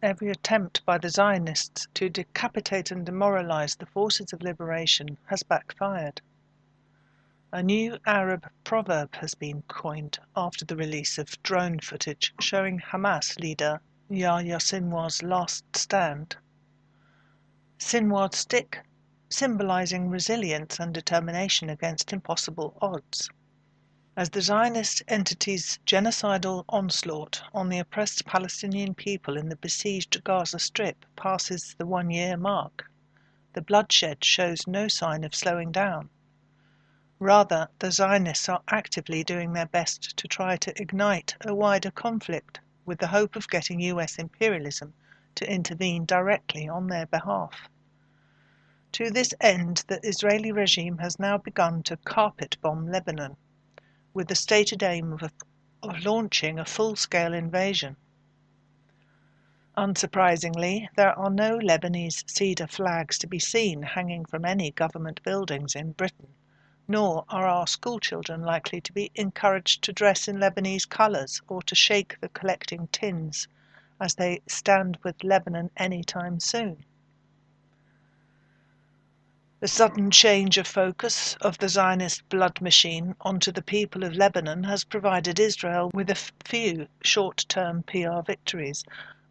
Every attempt by the Zionists to decapitate and demoralise the forces of liberation has backfired. A new Arab proverb has been coined after the release of drone footage showing Hamas leader Yahya Sinwar's last stand. Sinwar's stick, symbolising resilience and determination against impossible odds. As the Zionist entity's genocidal onslaught on the oppressed Palestinian people in the besieged Gaza Strip passes the 1-year mark, the bloodshed shows no sign of slowing down. Rather, the Zionists are actively doing their best to try to ignite a wider conflict with the hope of getting US imperialism to intervene directly on their behalf. To this end, the Israeli regime has now begun to carpet-bomb Lebanon, with the stated aim of launching a full-scale invasion. Unsurprisingly, there are no Lebanese cedar flags to be seen hanging from any government buildings in Britain, nor are our schoolchildren likely to be encouraged to dress in Lebanese colours or to shake the collecting tins as they stand with Lebanon any time soon. The sudden change of focus of the Zionist blood machine onto the people of Lebanon has provided Israel with a few short-term PR victories,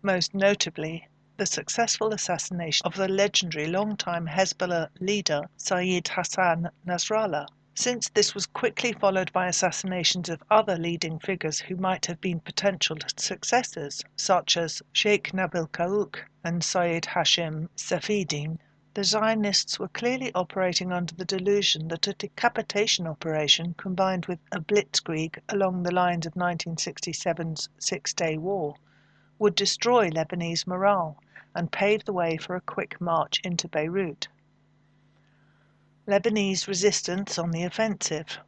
most notably the successful assassination of the legendary long-time Hezbollah leader Sayyid Hassan Nasrallah. Since this was quickly followed by assassinations of other leading figures who might have been potential successors, such as Sheikh Nabil Kaouk and Sayyid Hashim Safieddine, the Zionists were clearly operating under the delusion that a decapitation operation combined with a blitzkrieg along the lines of 1967's Six-Day War would destroy Lebanese morale and pave the way for a quick march into Beirut. Lebanese resistance on the offensive.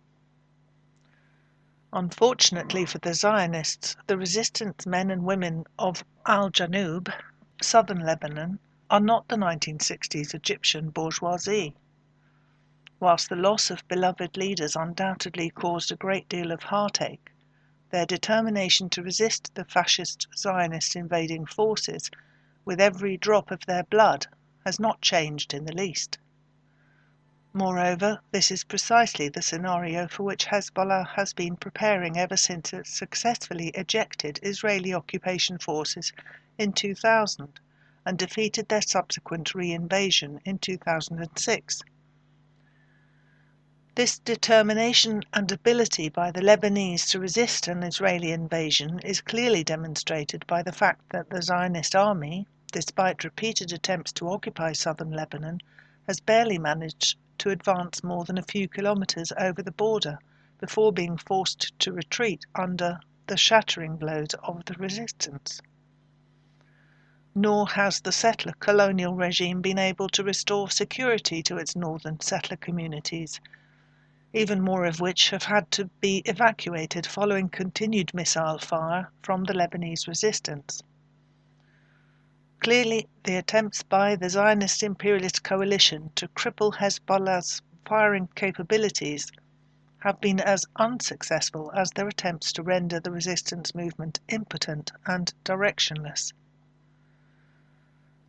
Unfortunately for the Zionists, the resistance men and women of Al-Janoub, southern Lebanon, are not the 1960s Egyptian bourgeoisie. Whilst the loss of beloved leaders undoubtedly caused a great deal of heartache, their determination to resist the fascist Zionist invading forces with every drop of their blood has not changed in the least. Moreover, this is precisely the scenario for which Hezbollah has been preparing ever since it successfully ejected Israeli occupation forces in 2000 and defeated their subsequent re-invasion in 2006. This determination and ability by the Lebanese to resist an Israeli invasion is clearly demonstrated by the fact that the Zionist army, despite repeated attempts to occupy southern Lebanon, has barely managed to advance more than a few kilometres over the border before being forced to retreat under the shattering blows of the resistance. Nor has the settler colonial regime been able to restore security to its northern settler communities, even more of which have had to be evacuated following continued missile fire from the Lebanese resistance. Clearly, the attempts by the Zionist imperialist coalition to cripple Hezbollah's firing capabilities have been as unsuccessful as their attempts to render the resistance movement impotent and directionless.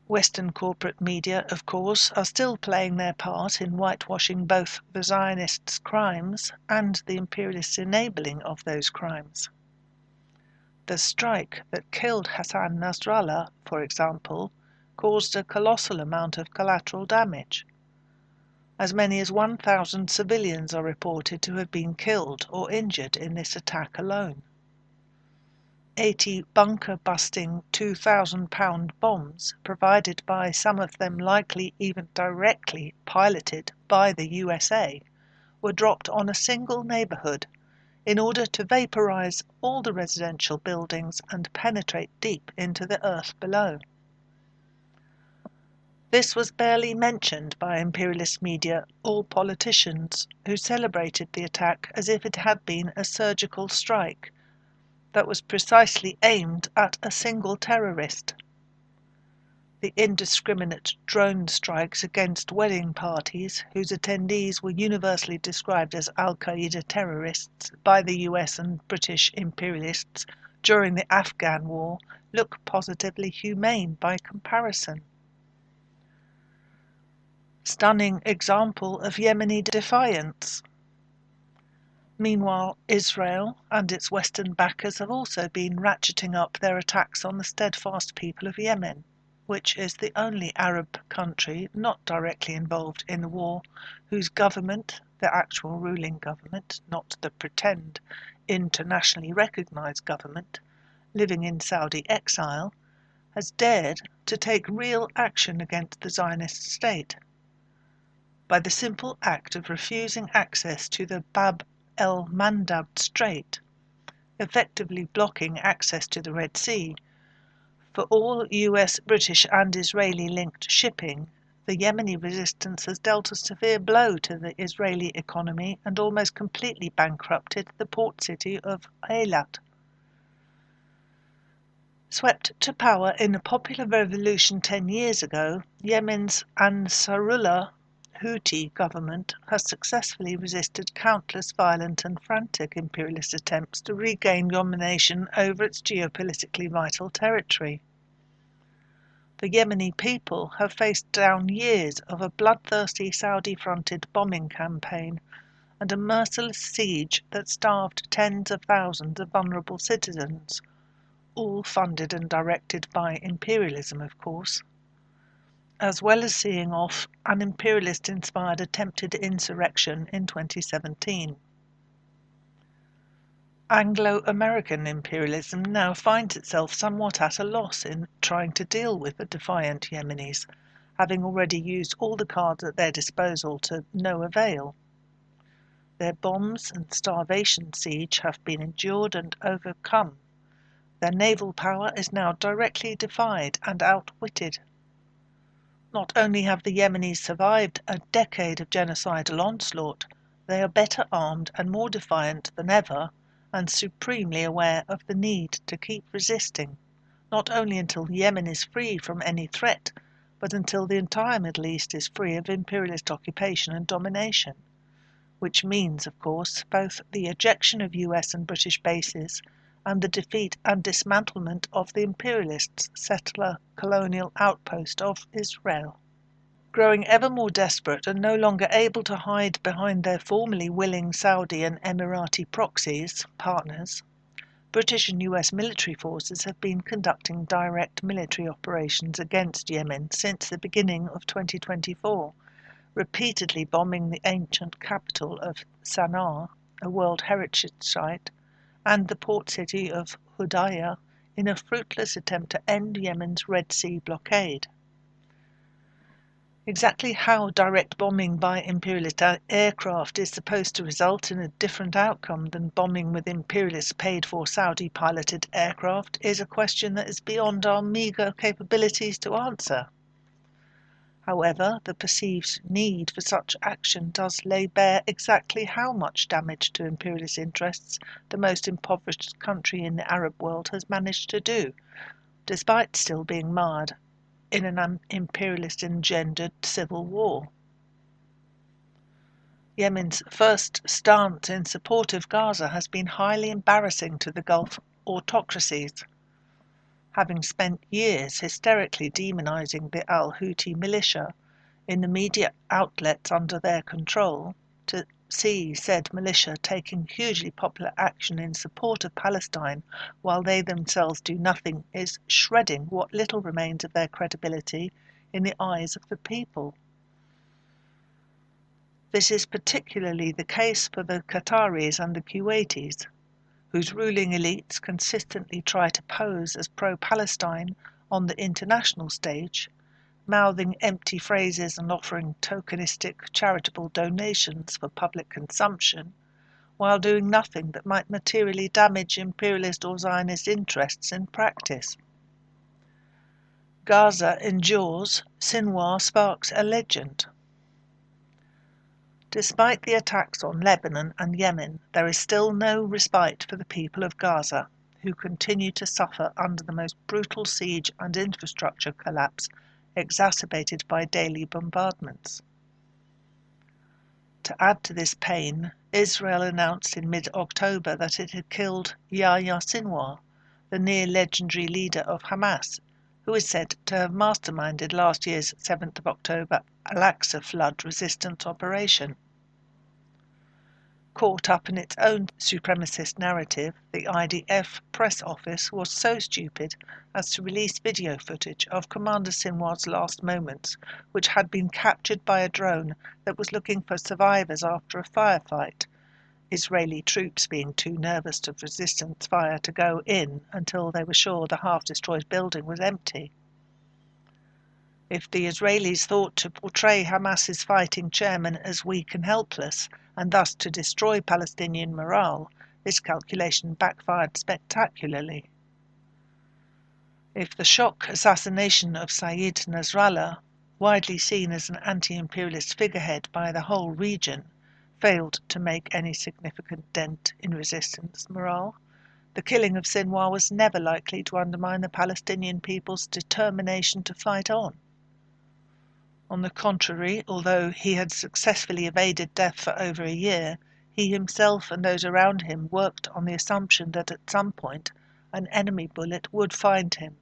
Western corporate media, of course, are still playing their part in whitewashing both the Zionists' crimes and the imperialists' enabling of those crimes. The strike that killed Hassan Nasrallah, for example, caused a colossal amount of collateral damage. As many as 1,000 civilians are reported to have been killed or injured in this attack alone. 80 bunker-busting 2,000-pound bombs, provided by some of them likely even directly piloted by the USA, were dropped on a single neighbourhood in order to vaporize all the residential buildings and penetrate deep into the earth below. This was barely mentioned by imperialist media or politicians, who celebrated the attack as if it had been a surgical strike that was precisely aimed at a single terrorist. the indiscriminate drone strikes against wedding parties whose attendees were universally described as Al-Qaeda terrorists by the US and British imperialists during the Afghan war look positively humane by comparison. Stunning example of Yemeni defiance. Meanwhile, Israel and its Western backers have also been ratcheting up their attacks on the steadfast people of Yemen, which is the only Arab country not directly involved in the war, whose government, the actual ruling government, not the pretend internationally recognised government, living in Saudi exile, has dared to take real action against the Zionist state by the simple act of refusing access to the Bab el-Mandab Strait, effectively blocking access to the Red Sea. For all US, British and Israeli-linked shipping, the Yemeni resistance has dealt a severe blow to the Israeli economy and almost completely bankrupted the port city of Eilat. Swept to power in a popular revolution 10 years ago, Yemen's Ansarullah Houthi government has successfully resisted countless violent and frantic imperialist attempts to regain domination over its geopolitically vital territory. The Yemeni people have faced down years of a bloodthirsty Saudi-fronted bombing campaign and a merciless siege that starved tens of thousands of vulnerable citizens, all funded and directed by imperialism, of course, as well as seeing off an imperialist-inspired attempted insurrection in 2017. Anglo-American imperialism now finds itself somewhat at a loss in trying to deal with the defiant Yemenis, having already used all the cards at their disposal to no avail. Their bombs and starvation siege have been endured and overcome. Their naval power is now directly defied and outwitted. Not only have the Yemenis survived a decade of genocidal onslaught, they are better armed and more defiant than ever, and supremely aware of the need to keep resisting, not only until Yemen is free from any threat, but until the entire Middle East is free of imperialist occupation and domination, which means, of course, both the ejection of US and British bases and the defeat and dismantlement of the imperialists' settler colonial outpost of Israel. Growing ever more desperate and no longer able to hide behind their formerly willing Saudi and Emirati proxies, partners, British and US military forces have been conducting direct military operations against Yemen since the beginning of 2024, repeatedly bombing the ancient capital of Sana'a, a World Heritage Site, and the port city of Hudaydah in a fruitless attempt to end Yemen's Red Sea blockade. Exactly how direct bombing by imperialist aircraft is supposed to result in a different outcome than bombing with imperialist paid-for Saudi-piloted aircraft is a question that is beyond our meagre capabilities to answer. However, the perceived need for such action does lay bare exactly how much damage to imperialist interests the most impoverished country in the Arab world has managed to do, despite still being marred in an imperialist-engendered civil war. Yemen's first stance in support of Gaza has been highly embarrassing to the Gulf autocracies, having spent years hysterically demonizing the al-Houthi militia in the media outlets under their control. To see said militia taking hugely popular action in support of Palestine while they themselves do nothing is shredding what little remains of their credibility in the eyes of the people. This is particularly the case for the Qataris and the Kuwaitis, whose ruling elites consistently try to pose as pro-Palestine on the international stage, mouthing empty phrases and offering tokenistic charitable donations for public consumption, while doing nothing that might materially damage imperialist or Zionist interests in practice. Gaza endures, Sinwar sparks a legend. Despite the attacks on Lebanon and Yemen, there is still no respite for the people of Gaza, who continue to suffer under the most brutal siege and infrastructure collapse exacerbated by daily bombardments. To add to this pain, Israel announced in mid-October that it had killed Yahya Sinwar, the near-legendary leader of Hamas, who is said to have masterminded last year's 7th of October Al-Aqsa flood resistance operation. Caught up in its own supremacist narrative, the IDF press office was so stupid as to release video footage of Commander Sinwar's last moments, which had been captured by a drone that was looking for survivors after a firefight, Israeli troops being too nervous of resistance fire to go in until they were sure the half-destroyed building was empty. If the Israelis thought to portray Hamas's fighting chairman as weak and helpless, and thus to destroy Palestinian morale, this calculation backfired spectacularly. If the shock assassination of Sayyid Nasrallah, widely seen as an anti-imperialist figurehead by the whole region, failed to make any significant dent in resistance morale, the killing of Sinwar was never likely to undermine the Palestinian people's determination to fight on. On the contrary, although he had successfully evaded death for over a year, he himself and those around him worked on the assumption that at some point an enemy bullet would find him.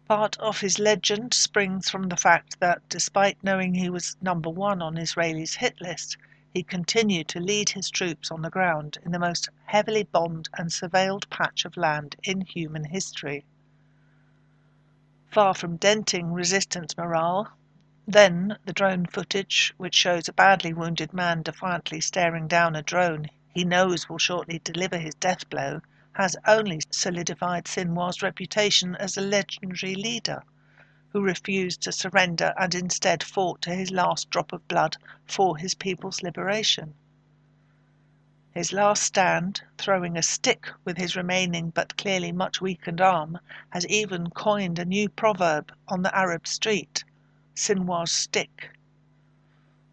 Part of his legend springs from the fact that, despite knowing he was number one on Israelis' hit list, he continued to lead his troops on the ground in the most heavily bombed and surveilled patch of land in human history. Far from denting resistance morale, then the drone footage, which shows a badly wounded man defiantly staring down a drone he knows will shortly deliver his death blow, has only solidified Sinwar's reputation as a legendary leader, who refused to surrender and instead fought to his last drop of blood for his people's liberation. His last stand, throwing a stick with his remaining but clearly much weakened arm, has even coined a new proverb on the Arab street, Sinwar's stick,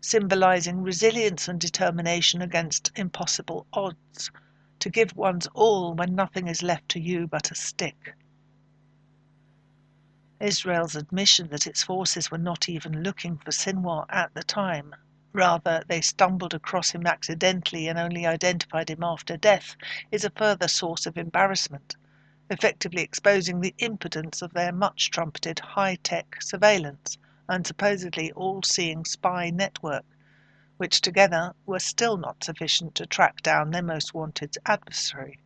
symbolising resilience and determination against impossible odds, to give one's all when nothing is left to you but a stick. Israel's admission that its forces were not even looking for Sinwar at the time, rather they stumbled across him accidentally and only identified him after death, is a further source of embarrassment, effectively exposing the impotence of their much-trumpeted high-tech surveillance and supposedly all-seeing spy network, which together were still not sufficient to track down their most wanted adversary.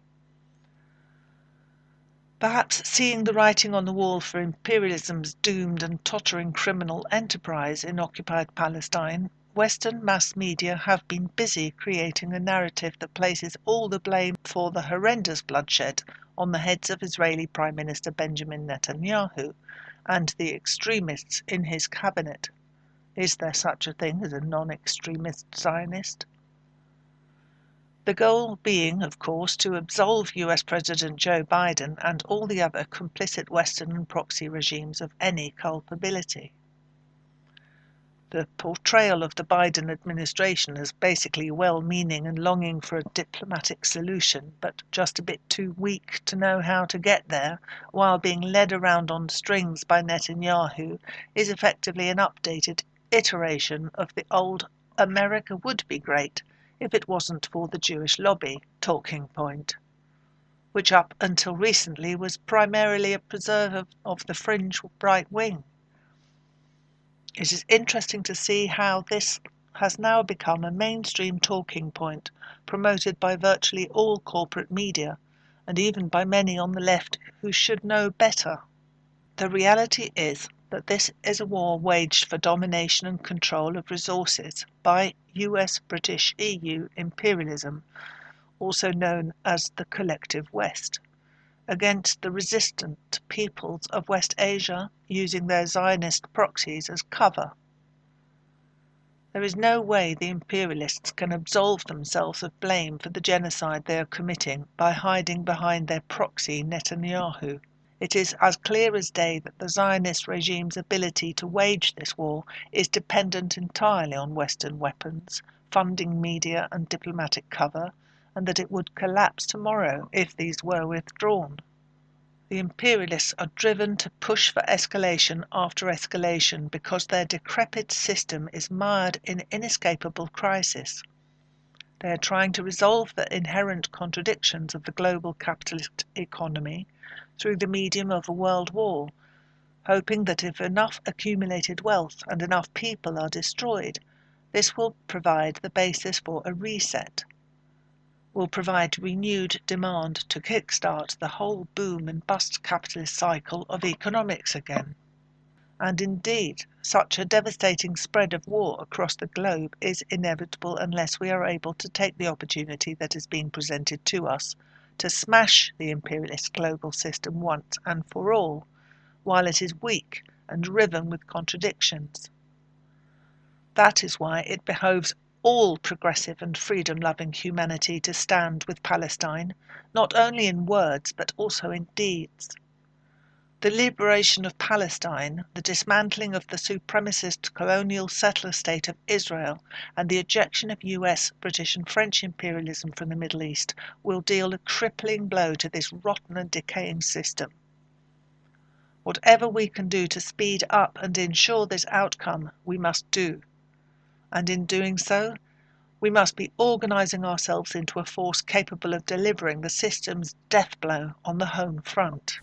Perhaps seeing the writing on the wall for imperialism's doomed and tottering criminal enterprise in occupied Palestine, Western mass media have been busy creating a narrative that places all the blame for the horrendous bloodshed on the heads of Israeli Prime Minister Benjamin Netanyahu and the extremists in his cabinet. Is there such a thing as a non-extremist Zionist? The goal being, of course, to absolve US President Joe Biden and all the other complicit Western and proxy regimes of any culpability. The portrayal of the Biden administration as basically well-meaning and longing for a diplomatic solution, but just a bit too weak to know how to get there, while being led around on strings by Netanyahu, is effectively an updated iteration of the old "America would be great if it wasn't for the Jewish lobby" talking point, which up until recently was primarily a preserve of the fringe right wing. It is interesting to see how this has now become a mainstream talking point promoted by virtually all corporate media, and even by many on the left who should know better. The reality is that this is a war waged for domination and control of resources by US, British, EU imperialism, also known as the collective West, against the resistant peoples of West Asia using their Zionist proxies as cover. There is no way the imperialists can absolve themselves of blame for the genocide they are committing by hiding behind their proxy Netanyahu. It is as clear as day that the Zionist regime's ability to wage this war is dependent entirely on Western weapons, funding, media and diplomatic cover, and that it would collapse tomorrow if these were withdrawn. The imperialists are driven to push for escalation after escalation because their decrepit system is mired in inescapable crisis. They are trying to resolve the inherent contradictions of the global capitalist economy through the medium of a world war, hoping that if enough accumulated wealth and enough people are destroyed, this will provide the basis for a reset, will provide renewed demand to kickstart the whole boom and bust capitalist cycle of economics again. And indeed, such a devastating spread of war across the globe is inevitable unless we are able to take the opportunity that is being presented to us to smash the imperialist global system once and for all, while it is weak and riven with contradictions. That is why it behoves all progressive and freedom-loving humanity to stand with Palestine, not only in words but also in deeds. The liberation of Palestine, the dismantling of the supremacist colonial settler state of Israel, and the ejection of US, British and French imperialism from the Middle East will deal a crippling blow to this rotten and decaying system. Whatever we can do to speed up and ensure this outcome, we must do. And in doing so, we must be organising ourselves into a force capable of delivering the system's death blow on the home front.